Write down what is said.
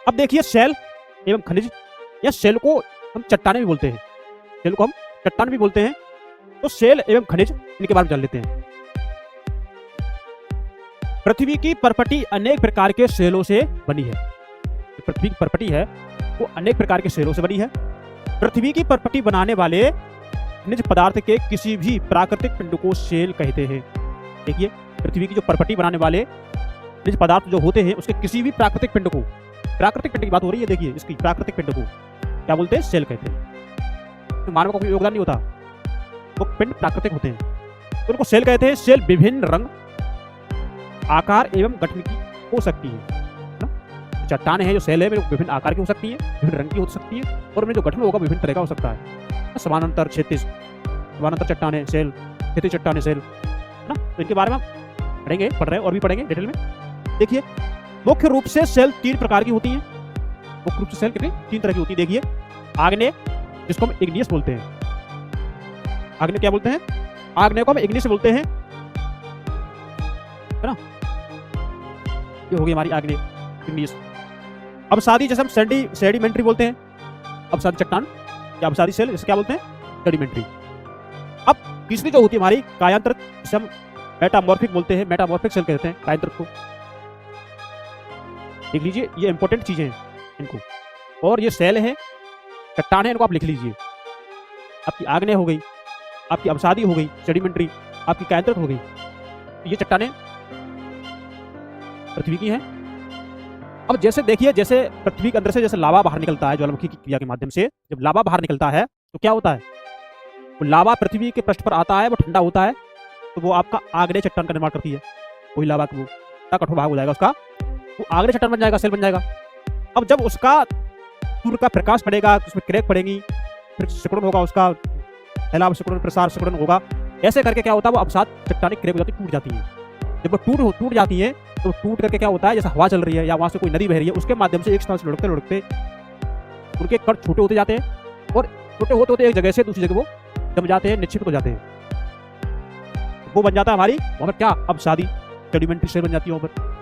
अब देखिए सेल एवं खनिज, या सेल को हम चट्टाने भी बोलते हैं, सेल को हम चट्टान भी बोलते हैं। तो सेल एवं खनिज इनके बारे में जान लेते हैं। पृथ्वी की परपटी अनेक प्रकार के सेलों से बनी है। पृथ्वी की परपटी है वो अनेक प्रकार के सेलों से बनी है। पृथ्वी की परपटी बनाने वाले खनिज पदार्थ के किसी भी प्राकृतिक पिंड को सेल कहते हैं। देखिए पृथ्वी की जो परपटी बनाने वाले खनिज पदार्थ जो होते हैं उसके किसी भी प्राकृतिक पिंड को, प्राकृतिक पिंड की बात हो रही है, देखिए इसकी प्राकृतिक पिंड को क्या बोलते हैं? सेल कहते हैं। तो मानव का कोई योगदान नहीं होता, वो पिंड प्राकृतिक होते हैं तो उनको सेल कहते हैं। सेल विभिन्न रंग, आकार एवं गठन की हो सकती है ना। चट्टाने हैं जो सेल है विभिन्न आकार की हो सकती है, विभिन्न रंग की हो सकती है, और उनमें जो गठन होगा विभिन्न तरह का हो सकता है। समानांतर, क्षैतिज, समानांतर चट्टाने सेल, क्षैतिज चट्टाने सेल ना। तो इनके बारे में पढ़ेंगे, पढ़ रहे हैं और भी पढ़ेंगे डिटेल में। देखिए मुख्य रूप से सेल 3 प्रकार की होती हैं। मुख्य रूप से सेल कितनी 3 तरह की होती है। देखिए आग्नेय, जिसको हम इग्नियस बोलते हैं। आग्नेय क्या बोलते हैं? आग्नेय को हम इग्नियस बोलते हैं, है ना। ये होगी हमारी आग्नेय, इग्नियस। अवसादी, जैसे हम सेडिमेंट्री बोलते हैं। अवसादी चट्टान या अवसादी सेल, इसे क्या बोलते हैं? सेडिमेंट्री। अब तीसरी जो होती है हमारी कायांतरित, जिसे हम मेटामॉर्फिक बोलते हैं। मेटामॉर्फिक सेल कहते हैं कायांतरित को। देख लीजिए ये इंपॉर्टेंट चीजें हैं इनको। और ये सेल है, चट्टान है, इनको आप लिख लीजिए। आपकी आग्नेय हो गई, आपकी अवसादी हो गई सेडिमेंट्री, आपकी कायांतरित हो गई। ये चट्टानें पृथ्वी की हैं। अब जैसे देखिए, जैसे पृथ्वी के अंदर से जैसे लावा बाहर निकलता है ज्वालामुखी की क्रिया के माध्यम से, जब लावा बाहर निकलता है तो क्या होता है? वो लावा पृथ्वी के पृष्ठ पर आता है, वो ठंडा होता है, तो वो आपका आग्नेय चट्टान का निर्माण करती है। वही लावा का वो कठोर भाग हो जाएगा उसका, वो आग्नेय चट्टान बन जाएगा, सेल बन जाएगा। अब जब उसका सूर्य का प्रकाश पड़ेगा, उसमें क्रैक पड़ेगी, फिर सिकुड़न होगा, उसका फैलाव सिकुड़न, प्रसार सिकुड़न होगा। ऐसे करके क्या होता है? वो अवसाद चट्टानें क्रैक हो जाती, टूट जाती हैं। जब वो टूट जाती है तो टूट करके क्या होता है? जैसे हवा चल रही है या वहां से कोई नदी बह रही है, उसके माध्यम से एक स्थान से लुढ़कते लुढ़कते उनके कण छोटे होते जाते हैं, और छोटे होते होते एक जगह से दूसरी जगह वो जम जाते हैं, निक्षिप्त हो जाते हैं। वो बन जाता है हमारी वहां पर क्या? अवसादी सेडिमेंट्री सेल बन जाती है वहां पर।